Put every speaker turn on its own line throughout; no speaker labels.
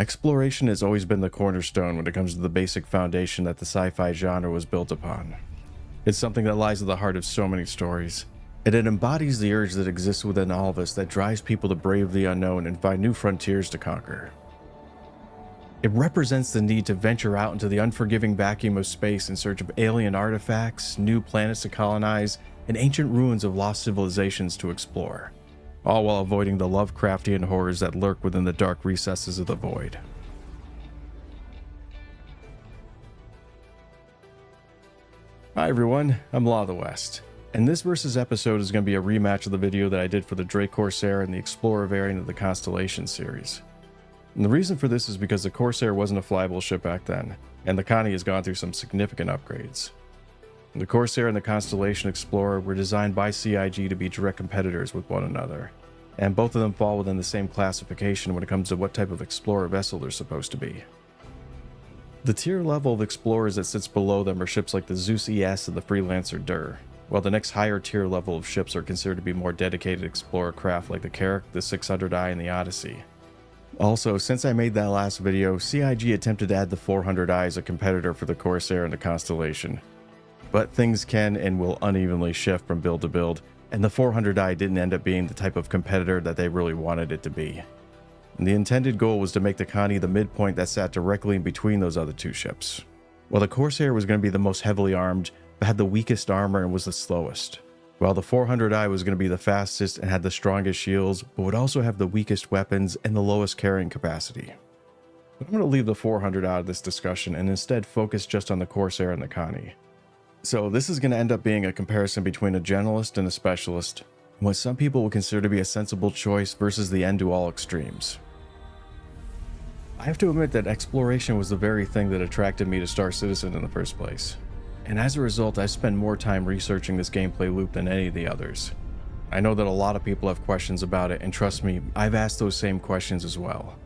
Exploration has always been the cornerstone when it comes to the basic foundation that the sci-fi genre was built upon. It's something that lies at the heart of so many stories, and it embodies the urge that exists within all of us that drives people to brave the unknown and find new frontiers to conquer. It represents the need to venture out into the unforgiving vacuum of space in search of alien artifacts, new planets to colonize, and ancient ruins of lost civilizations to explore, all while avoiding the Lovecraftian horrors that lurk within the dark recesses of the void. Hi everyone, I'm Law of the West, and this versus episode is going to be a rematch of the video that I did for the Drake Corsair and the Explorer variant of the Constellation series. And the reason for this is because the Corsair wasn't a flyable ship back then, and the Connie has gone through some significant upgrades. The Corsair and the Constellation Explorer were designed by CIG to be direct competitors with one another, and both of them fall within the same classification when it comes to what type of explorer vessel they're supposed to be. The tier level of explorers that sits below them are ships like the Zeus ES and the Freelancer Dur, while the next higher tier level of ships are considered to be more dedicated explorer craft like the Carrack, the 600i, and the Odyssey. Also, since I made that last video, CIG attempted to add the 400i as a competitor for the Corsair and the Constellation. But things can and will unevenly shift from build to build, and the 400i didn't end up being the type of competitor that they really wanted it to be. And the intended goal was to make the Connie the midpoint that sat directly in between those other two ships. While the Corsair was going to be the most heavily armed, but had the weakest armor and was the slowest, while the 400i was going to be the fastest and had the strongest shields, but would also have the weakest weapons and the lowest carrying capacity. But I'm going to leave the 400 out of this discussion and instead focus just on the Corsair and the Connie. So this is going to end up being a comparison between a generalist and a specialist, what some people would consider to be a sensible choice versus the end to all extremes. I have to admit that exploration was the very thing that attracted me to Star Citizen in the first place, and as a result I spent more time researching this gameplay loop than any of the others. I know that a lot of people have questions about it, and trust me, I've asked those same questions as well.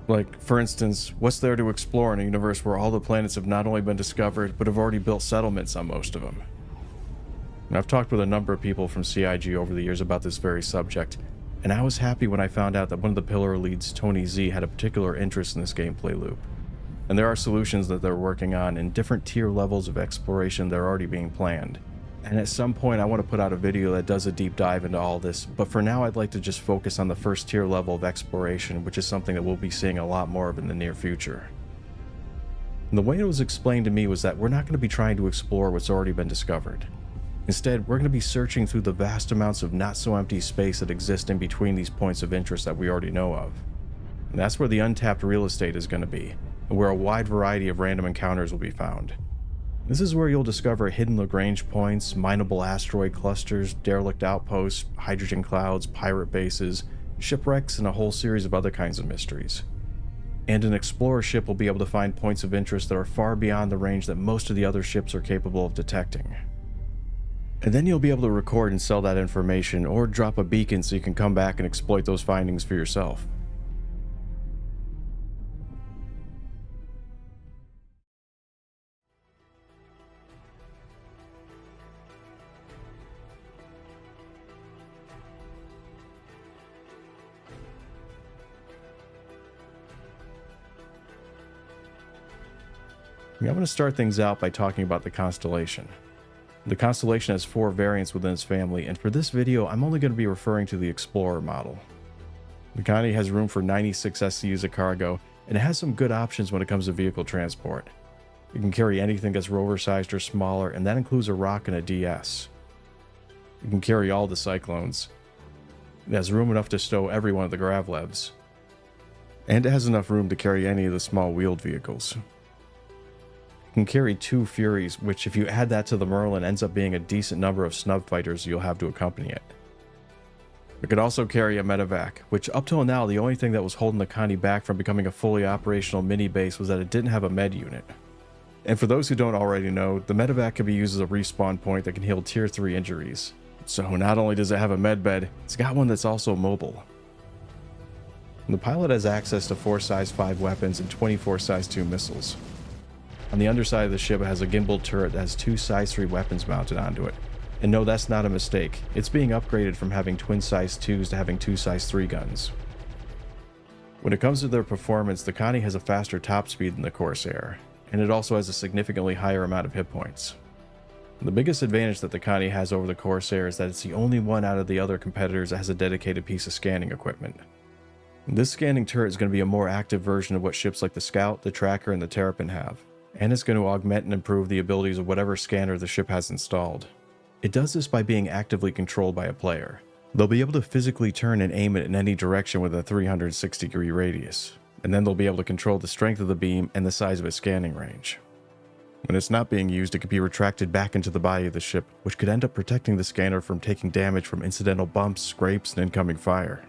Like, for instance, what's there to explore in a universe where all the planets have not only been discovered, but have already built settlements on most of them? And I've talked with a number of people from CIG over the years about this very subject, and I was happy when I found out that one of the pillar leads, Tony Z, had a particular interest in this gameplay loop. And there are solutions that they're working on in different tier levels of exploration that are already being planned. And at some point I want to put out a video that does a deep dive into all this, but for now I'd like to just focus on the first tier level of exploration, which is something that we'll be seeing a lot more of in the near future. And the way it was explained to me was that we're not going to be trying to explore what's already been discovered. Instead, we're going to be searching through the vast amounts of not so empty space that exist in between these points of interest that we already know of. And that's where the untapped real estate is going to be, and where a wide variety of random encounters will be found. This is where you'll discover hidden Lagrange points, mineable asteroid clusters, derelict outposts, hydrogen clouds, pirate bases, shipwrecks, and a whole series of other kinds of mysteries. And an explorer ship will be able to find points of interest that are far beyond the range that most of the other ships are capable of detecting. And then you'll be able to record and sell that information, or drop a beacon so you can come back and exploit those findings for yourself. I'm going to start things out by talking about the Constellation. The Constellation has 4 variants within its family, and for this video I'm only going to be referring to the Explorer model. The Connie has room for 96 SCUs of cargo, and it has some good options when it comes to vehicle transport. It can carry anything that's rover sized or smaller, and that includes a rock and a DS. It can carry all the Cyclones. It has room enough to stow every one of the Gravlevs. And it has enough room to carry any of the small wheeled vehicles. It can carry 2 Furies, which if you add that to the Merlin ends up being a decent number of snub fighters you'll have to accompany it. It could also carry a medevac, which up till now the only thing that was holding the Connie back from becoming a fully operational mini base was that it didn't have a med unit. And for those who don't already know, the medevac can be used as a respawn point that can heal tier 3 injuries. So not only does it have a med bed, it's got one that's also mobile. And the pilot has access to 4 size 5 weapons and 24 size 2 missiles. On the underside of the ship, it has a gimbal turret that has 2 size 3 weapons mounted onto it. And no, that's not a mistake. It's being upgraded from having twin size 2s to having 2 size 3 guns. When it comes to their performance, the Connie has a faster top speed than the Corsair, and it also has a significantly higher amount of hit points. The biggest advantage that the Connie has over the Corsair is that it's the only one out of the other competitors that has a dedicated piece of scanning equipment. This scanning turret is going to be a more active version of what ships like the Scout, the Tracker, and the Terrapin have, and it's going to augment and improve the abilities of whatever scanner the ship has installed. It does this by being actively controlled by a player. They'll be able to physically turn and aim it in any direction with a 360-degree radius, and then they'll be able to control the strength of the beam and the size of its scanning range. When it's not being used, it can be retracted back into the body of the ship, which could end up protecting the scanner from taking damage from incidental bumps, scrapes, and incoming fire.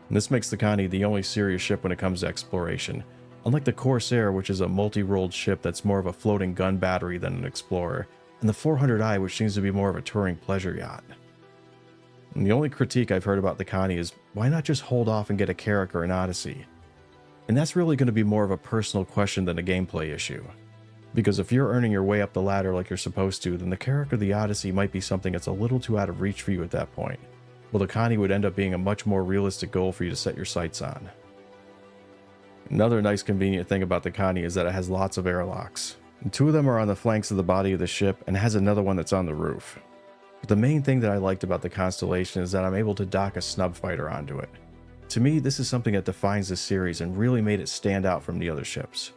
And this makes the Connie the only serious ship when it comes to exploration, unlike the Corsair, which is a multi-rolled ship that's more of a floating gun battery than an explorer, and the 400i, which seems to be more of a touring pleasure yacht. And the only critique I've heard about the Connie is, why not just hold off and get a Carrack or an Odyssey? And that's really going to be more of a personal question than a gameplay issue. Because if you're earning your way up the ladder like you're supposed to, then the Carrack or the Odyssey might be something that's a little too out of reach for you at that point. Well, the Connie would end up being a much more realistic goal for you to set your sights on. Another nice convenient thing about the Connie is that it has lots of airlocks. And 2 of them are on the flanks of the body of the ship and has another one that's on the roof. But the main thing that I liked about the Constellation is that I'm able to dock a snub fighter onto it. To me, this is something that defines this series and really made it stand out from the other ships.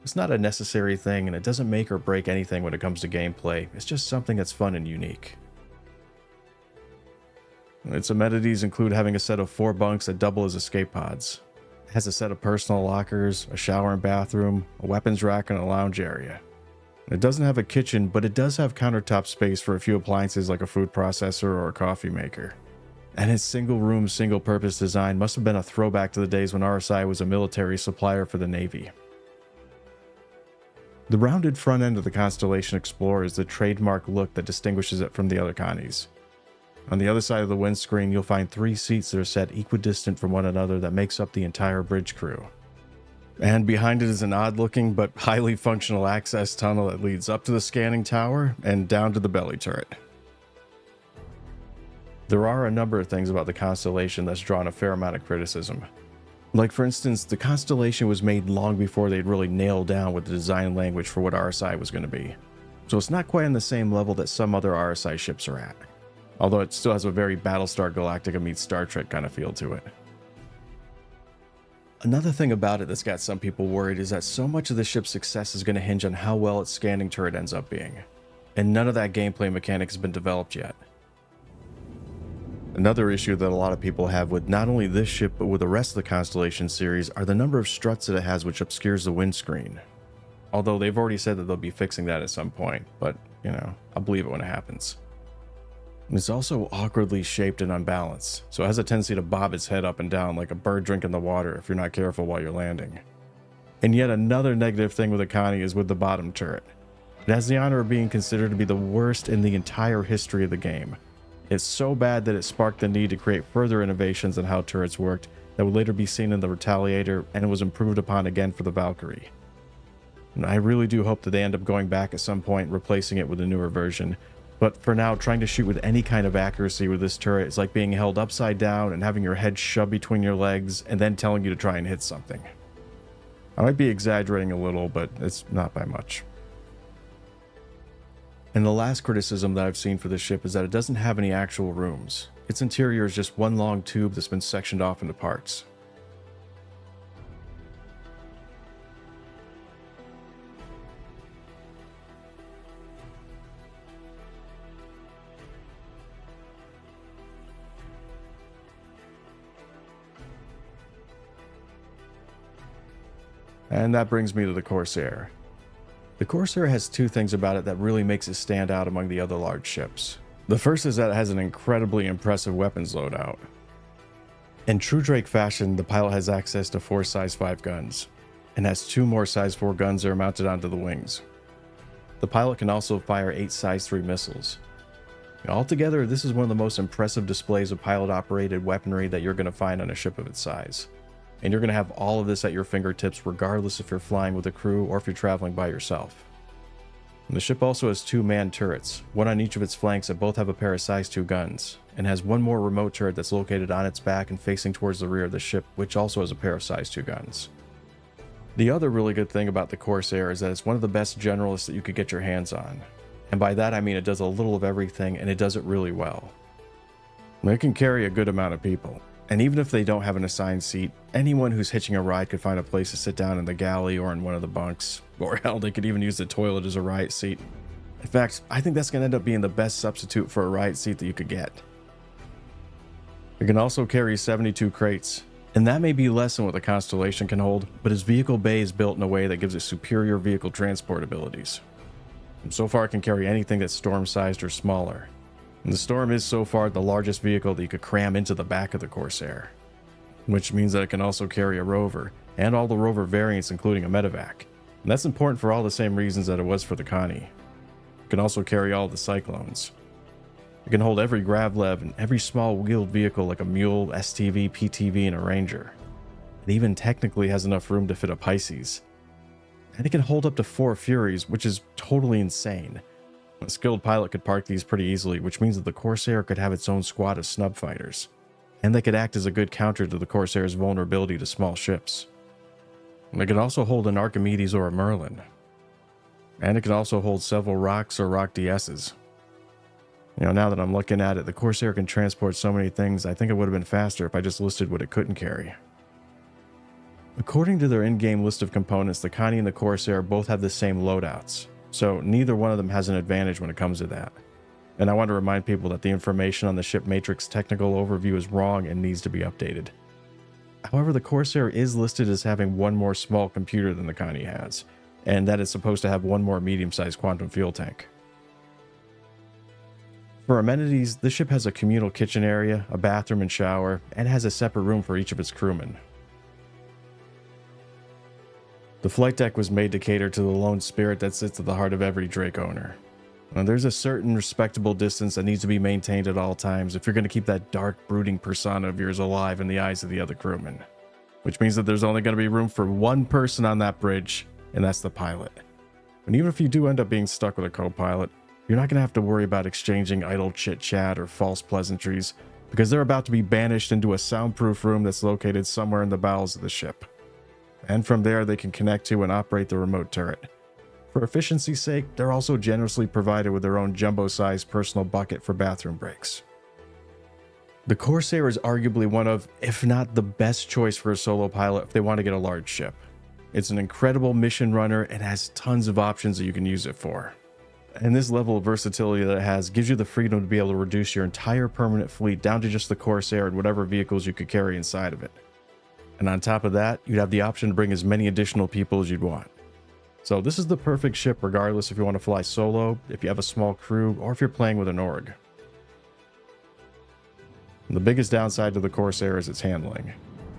It's not a necessary thing and it doesn't make or break anything when it comes to gameplay, it's just something that's fun and unique. Its amenities include having a set of 4 bunks that double as escape pods. It has a set of personal lockers, a shower and bathroom, a weapons rack, and a lounge area. It doesn't have a kitchen, but it does have countertop space for a few appliances like a food processor or a coffee maker. And its single-room, single-purpose design must have been a throwback to the days when RSI was a military supplier for the Navy. The rounded front end of the Constellation Explorer is the trademark look that distinguishes it from the other Connies. On the other side of the windscreen, you'll find 3 seats that are set equidistant from one another that makes up the entire bridge crew. And behind it is an odd-looking but highly functional access tunnel that leads up to the scanning tower and down to the belly turret. There are a number of things about the Constellation that's drawn a fair amount of criticism. Like for instance, the Constellation was made long before they'd really nailed down with the design language for what RSI was going to be. So it's not quite on the same level that some other RSI ships are at. Although it still has a very Battlestar Galactica meets Star Trek kind of feel to it. Another thing about it that's got some people worried is that so much of the ship's success is going to hinge on how well its scanning turret ends up being. And none of that gameplay mechanic has been developed yet. Another issue that a lot of people have with not only this ship but with the rest of the Constellation series are the number of struts that it has, which obscures the windscreen. Although they've already said that they'll be fixing that at some point, but you know, I'll believe it when it happens. It's also awkwardly shaped and unbalanced, so it has a tendency to bob its head up and down like a bird drinking the water if you're not careful while you're landing. And yet another negative thing with the Connie is with the bottom turret. It has the honor of being considered to be the worst in the entire history of the game. It's so bad that it sparked the need to create further innovations on how turrets worked that would later be seen in the Retaliator, and it was improved upon again for the Valkyrie. And I really do hope that they end up going back at some point, replacing it with a newer version. But for now, trying to shoot with any kind of accuracy with this turret is like being held upside down and having your head shoved between your legs and then telling you to try and hit something. I might be exaggerating a little, but it's not by much. And the last criticism that I've seen for this ship is that it doesn't have any actual rooms. Its interior is just one long tube that's been sectioned off into parts. And that brings me to the Corsair. The Corsair has 2 things about it that really makes it stand out among the other large ships. The first is that it has an incredibly impressive weapons loadout. In true Drake fashion, the pilot has access to 4 size 5 guns, and has 2 more size 4 guns that are mounted onto the wings. The pilot can also fire 8 size 3 missiles. Altogether, this is one of the most impressive displays of pilot-operated weaponry that you're going to find on a ship of its size. And you're going to have all of this at your fingertips regardless if you're flying with a crew or if you're traveling by yourself. And the ship also has 2 manned turrets, one on each of its flanks that both have a pair of size 2 guns, and has one more remote turret that's located on its back and facing towards the rear of the ship, which also has a pair of size 2 guns. The other really good thing about the Corsair is that it's one of the best generalists that you could get your hands on. And by that I mean it does a little of everything and it does it really well. It can carry a good amount of people, and even if they don't have an assigned seat, anyone who's hitching a ride could find a place to sit down in the galley or in one of the bunks, or hell, they could even use the toilet as a riot seat. In fact, I think that's going to end up being the best substitute for a riot seat that you could get. It can also carry 72 crates, and that may be less than what the Constellation can hold, but its vehicle bay is built in a way that gives it superior vehicle transport abilities. And so far it can carry anything that's storm-sized or smaller. And the Storm is so far the largest vehicle that you could cram into the back of the Corsair, which means that it can also carry a rover, and all the rover variants including a medevac. And that's important for all the same reasons that it was for the Connie. It can also carry all the Cyclones. It can hold every Gravlev and every small wheeled vehicle like a Mule, STV, PTV, and a Ranger. It even technically has enough room to fit a Pisces. And it can hold up to 4 Furies, which is totally insane. A skilled pilot could park these pretty easily, which means that the Corsair could have its own squad of snub fighters. And they could act as a good counter to the Corsair's vulnerability to small ships. And it can also hold an Archimedes or a Merlin. And it can also hold several Rocks or Rock DSs. Now that I'm looking at it, the Corsair can transport so many things, I think it would have been faster if I just listed what it couldn't carry. According to their in-game list of components, the Connie and the Corsair both have the same loadouts, so neither one of them has an advantage when it comes to that. And I want to remind people that the information on the ship matrix technical overview is wrong and needs to be updated. However, the Corsair is listed as having one more small computer than the Connie has, and that it's supposed to have one more medium-sized quantum fuel tank. For amenities, the ship has a communal kitchen area, a bathroom and shower, and has a separate room for each of its crewmen. The flight deck was made to cater to the lone spirit that sits at the heart of every Drake owner. Now, there's a certain respectable distance that needs to be maintained at all times if you're going to keep that dark, brooding persona of yours alive in the eyes of the other crewmen. Which means that there's only going to be room for one person on that bridge, and that's the pilot. And even if you do end up being stuck with a co-pilot, you're not going to have to worry about exchanging idle chit-chat or false pleasantries, because they're about to be banished into a soundproof room that's located somewhere in the bowels of the ship. And from there, they can connect to and operate the remote turret. For efficiency's sake, they're also generously provided with their own jumbo-sized personal bucket for bathroom breaks. The Corsair is arguably one of, if not the best choice for a solo pilot if they want to get a large ship. It's an incredible mission runner and has tons of options that you can use it for. And this level of versatility that it has gives you the freedom to be able to reduce your entire permanent fleet down to just the Corsair and whatever vehicles you could carry inside of it. And on top of that, you'd have the option to bring as many additional people as you'd want. So this is the perfect ship regardless if you want to fly solo, if you have a small crew, or if you're playing with an org. The biggest downside to the Corsair is its handling.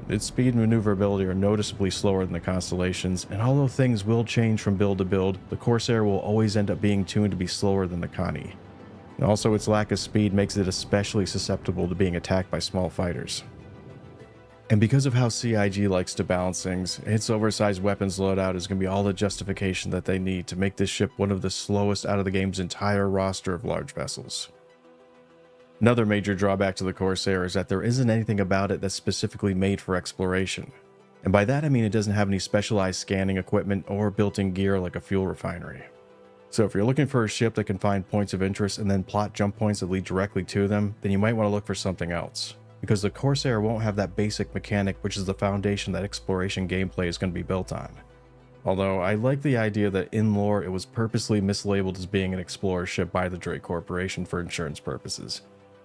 Its speed and maneuverability are noticeably slower than the Constellations, and although things will change from build to build, the Corsair will always end up being tuned to be slower than the Connie. And also, its lack of speed makes it especially susceptible to being attacked by small fighters. And because of how CIG likes to balance things, its oversized weapons loadout is going to be all the justification that they need to make this ship one of the slowest out of the game's entire roster of large vessels. Another major drawback to the Corsair is that there isn't anything about it that's specifically made for exploration. And by that I mean it doesn't have any specialized scanning equipment or built-in gear like a fuel refinery. So if you're looking for a ship that can find points of interest and then plot jump points that lead directly to them, then you might want to look for something else. Because the Corsair won't have that basic mechanic which is the foundation that exploration gameplay is going to be built on. Although I like the idea that in lore it was purposely mislabeled as being an explorer ship by the Drake Corporation for insurance purposes.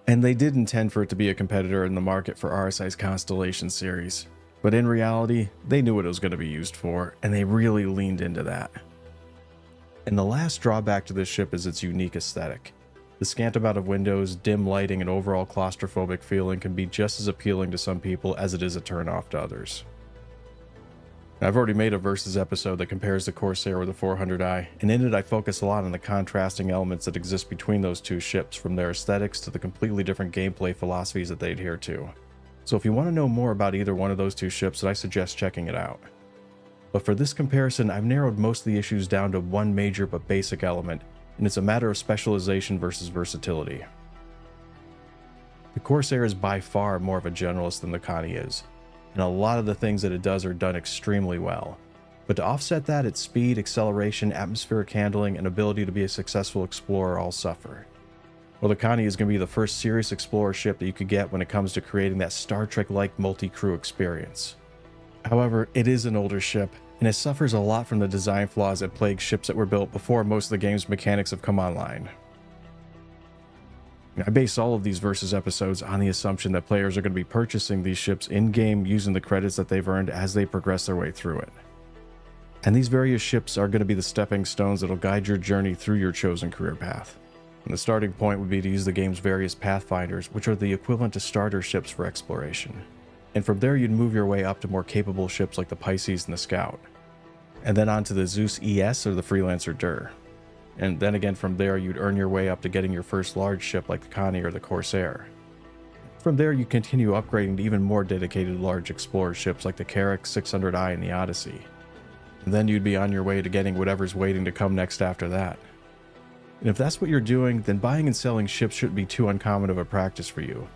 And they did intend for it to be a competitor in the market for RSI's Constellation series. But in reality, they knew what it was going to be used for, and they really leaned into that. And the last drawback to this ship is its unique aesthetic. The scant amount of windows, dim lighting, and overall claustrophobic feeling can be just as appealing to some people as it is a turn-off to others. I've already made a Versus episode that compares the Corsair with the 400i, and in it I focus a lot on the contrasting elements that exist between those two ships, from their aesthetics to the completely different gameplay philosophies that they adhere to. So if you want to know more about either one of those two ships, then I suggest checking it out. But for this comparison, I've narrowed most of the issues down to one major but basic element, and it's a matter of specialization versus versatility. The Corsair is by far more of a generalist than the Connie is, and a lot of the things that it does are done extremely well. But to offset that, its speed, acceleration, atmospheric handling, and ability to be a successful explorer all suffer. Well, the Connie is going to be the first serious explorer ship that you could get when it comes to creating that Star Trek-like multi-crew experience. However, it is an older ship, and it suffers a lot from the design flaws that plague ships that were built before most of the game's mechanics have come online. I base all of these Versus episodes on the assumption that players are going to be purchasing these ships in-game using the credits that they've earned as they progress their way through it. And these various ships are going to be the stepping stones that will guide your journey through your chosen career path. And the starting point would be to use the game's various pathfinders, which are the equivalent to starter ships for exploration. And from there you'd move your way up to more capable ships like the Pisces and the Scout. And then on to the Zeus ES or the Freelancer Dur. And then again from there you'd earn your way up to getting your first large ship like the Connie or the Corsair. From there you continue upgrading to even more dedicated large explorer ships like the Carrack, 600i, and the Odyssey. And then you'd be on your way to getting whatever's waiting to come next after that. And if that's what you're doing, then buying and selling ships shouldn't be too uncommon of a practice for you.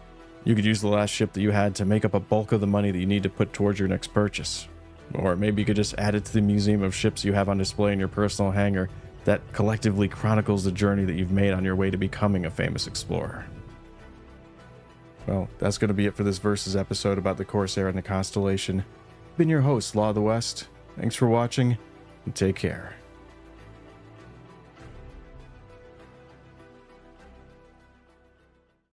You could use the last ship that you had to make up a bulk of the money that you need to put towards your next purchase. Or maybe you could just add it to the museum of ships you have on display in your personal hangar that collectively chronicles the journey that you've made on your way to becoming a famous explorer. Well, that's going to be it for this Versus episode about the Corsair and the Constellation. I've been your host, Law of the West. Thanks for watching, and take care.